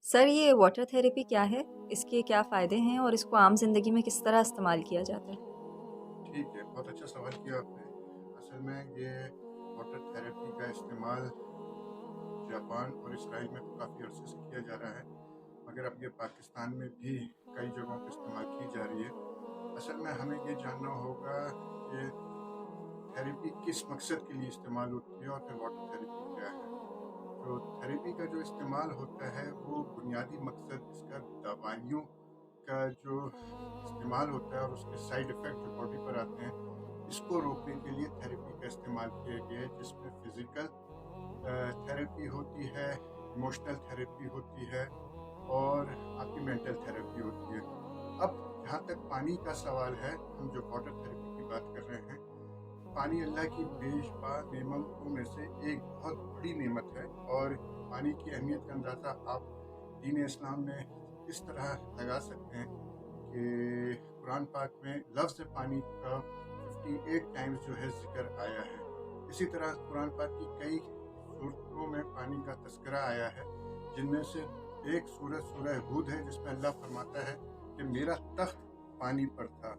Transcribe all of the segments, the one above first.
Sir, ये water therapy क्या है? इसके क्या फ़ायदे हैं और इसको आम ज़िंदगी में किस तरह इस्तेमाल किया जाता है? ठीक है, बहुत अच्छा सवाल किया आपने। असल में ये वाटर थेरेपी का इस्तेमाल जापान और इसराइल में तो काफ़ी अरसे से किया जा रहा है, मगर अब ये पाकिस्तान में भी कई जगहों पे इस्तेमाल की जा रही है। असल में हमें ये जानना होगा कि थेरेपी किस मकसद के लिए इस्तेमाल होती है और फिर वाटर थेरेपी क्या है। तो थेरेपी का जो इस्तेमाल होता है वो बुनियादी मकसद इसका दवाइयों का जो इस्तेमाल होता है और उसके साइड इफ़ेक्ट जो बॉडी पर आते हैं, इसको रोकने के लिए थेरेपी का इस्तेमाल किया गया है, जिसमें फ़िज़िकल थेरेपी होती है, इमोशनल थेरेपी होती है और आपकी मेंटल थेरेपी होती है। अब जहाँ तक पानी का सवाल है, हम जो वाटर थेरेपी की बात कर रहे हैं, पानी अल्लाह की बेशुमार नेमतों में से एक बहुत बड़ी नेमत है और पानी की अहमियत का अंदाज़ा आप दीन इस्लाम में इस तरह लगा सकते हैं कि कुरान पाक में लफ्ज़ पानी का 58 टाइम्स जो है ज़िक्र आया है। इसी तरह कुरान पाक की कई सूरतों में पानी का तज़किरा आया है, जिनमें से एक सूरत सूरह हूद है, जिसमें अल्लाह फरमाता है कि मेरा तख्त पानी पर था।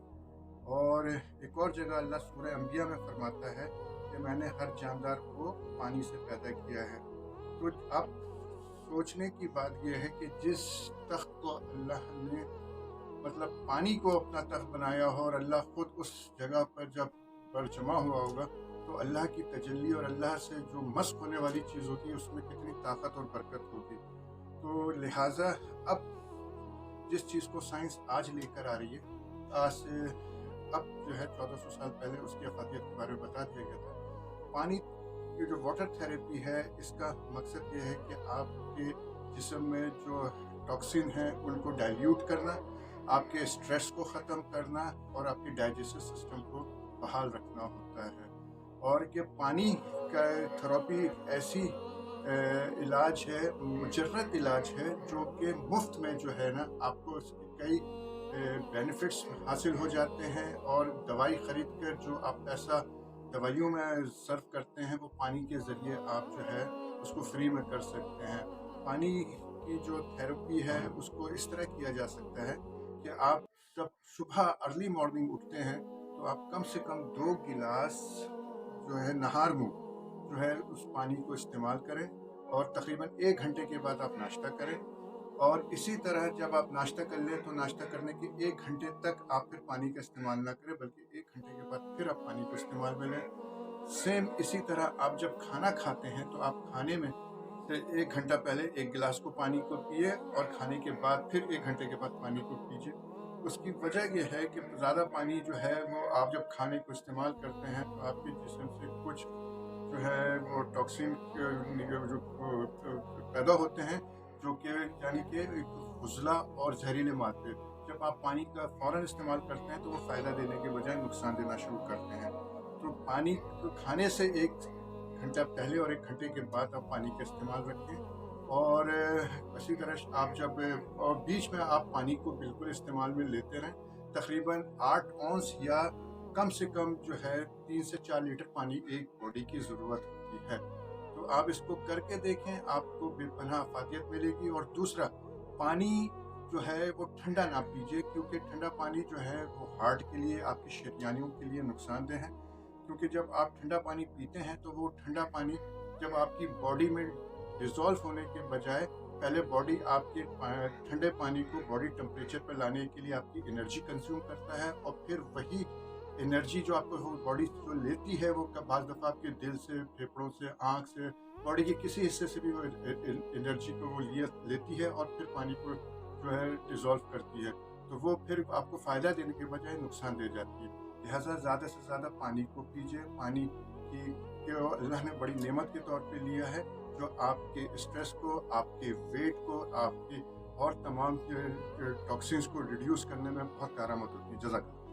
और एक और जगह अल्लाह सूरह अंबिया में फरमाता है कि मैंने हर जानदार को पानी से पैदा किया है। तो अब सोचने की बात यह है कि जिस तख्त को अल्लाह ने मतलब पानी को अपना तख्त बनाया हो और अल्लाह खुद उस जगह पर जब जमा हुआ होगा, तो अल्लाह की तजल्ली और अल्लाह से जो मस्क होने वाली चीज़ होती है उसमें कितनी ताकत और बरकत होगी। तो लिहाजा अब जिस चीज़ को साइंस आज लेकर आ रही है, आज से अब जो है 1400 साल पहले उसकी अफादियत के बारे में बता दिया गया था। पानी की जो वाटर थेरेपी है, इसका मकसद ये है कि आपके जिस्म में जो टॉक्सिन हैं उनको डाइल्यूट करना, आपके स्ट्रेस को ख़त्म करना और आपके डाइजेस्टिव सिस्टम को बहाल रखना होता है। और ये पानी का थेरेपी ऐसी इलाज है, मुजर्रद इलाज है, जो कि मुफ्त में जो है ना आपको इसके कई बेनिफिट्स हासिल हो जाते हैं और दवाई ख़रीद कर जो आप पैसा दवाइयों में सर्व करते हैं, वो पानी के ज़रिए आप जो है उसको फ्री में कर सकते हैं। पानी की जो थेरेपी है उसको इस तरह किया जा सकता है कि आप जब सुबह अर्ली मॉर्निंग उठते हैं, तो आप कम से कम 2 गिलास जो है नहार मुँह जो है उस पानी को इस्तेमाल करें और तकरीबन 1 घंटे के बाद आप नाश्ता करें। और इसी तरह जब आप नाश्ता कर लें, तो नाश्ता करने के 1 घंटे तक आप फिर पानी का इस्तेमाल ना करें, बल्कि 1 घंटे के बाद फिर आप पानी को इस्तेमाल में लें। सेम इसी तरह आप जब खाना खाते हैं, तो आप खाने में से 1 घंटा पहले 1 गिलास को पानी को पिए और खाने के बाद फिर 1 घंटे के बाद पानी को पीजिए। उसकी वजह ये है कि ज़्यादा पानी जो है वो आप जब खाने को इस्तेमाल करते हैं, तो आपके जिस्म से कुछ जो है वो टॉक्सिन जो पैदा होते हैं, जो कि यानी कि एक उज़ला और जहरीले मादे। जब आप पानी का फ़ौरन इस्तेमाल करते हैं, तो वो फ़ायदा देने के बजाय नुकसान देना शुरू करते हैं। तो पानी को खाने से 1 घंटा पहले और 1 घंटे के बाद आप पानी का इस्तेमाल रखें। और इसी तरह आप जब और बीच में आप पानी को बिल्कुल इस्तेमाल में लेते रहें। तकरीबन 8 औंस या कम से कम जो है 3 से 4 लीटर पानी एक बॉडी की ज़रूरत होती है। तो आप इसको करके देखें, आपको बेपनाह अफ़ादियत मिलेगी। और दूसरा, पानी जो है वो ठंडा ना पीजिए, क्योंकि ठंडा पानी जो है वो हार्ट के लिए, आपकी शरीयानियों के लिए नुकसानदेह है। क्योंकि जब आप ठंडा पानी पीते हैं, तो वो ठंडा पानी जब आपकी बॉडी में डिज़ोल्व होने के बजाय पहले बॉडी आपके ठंडे पानी को बॉडी टेम्परेचर पर लाने के लिए आपकी एनर्जी कंज़्यूम करता है, और फिर वही एनर्जी जो आपको वो बॉडी जो लेती है, वो बाज़ दफ़ा आपके दिल से, फेफड़ों से, आँख से, बॉडी के किसी हिस्से से भी वो एनर्जी को वो लेती है और फिर पानी को जो है डिज़ोल्व करती है। तो वो फिर आपको फ़ायदा देने के बजाय नुकसान दे जाती है। लिहाजा ज़्यादा से ज़्यादा पानी को पीजिए। पानी की को अल्लाह ने बड़ी नेमत के तौर पे लिया है, जो आपके स्ट्रेस को, आपके वेट को, आपके और तमाम टॉक्सिन्स को रिड्यूस करने में बहुत कारगर होती है। जज़ाकल्लाह।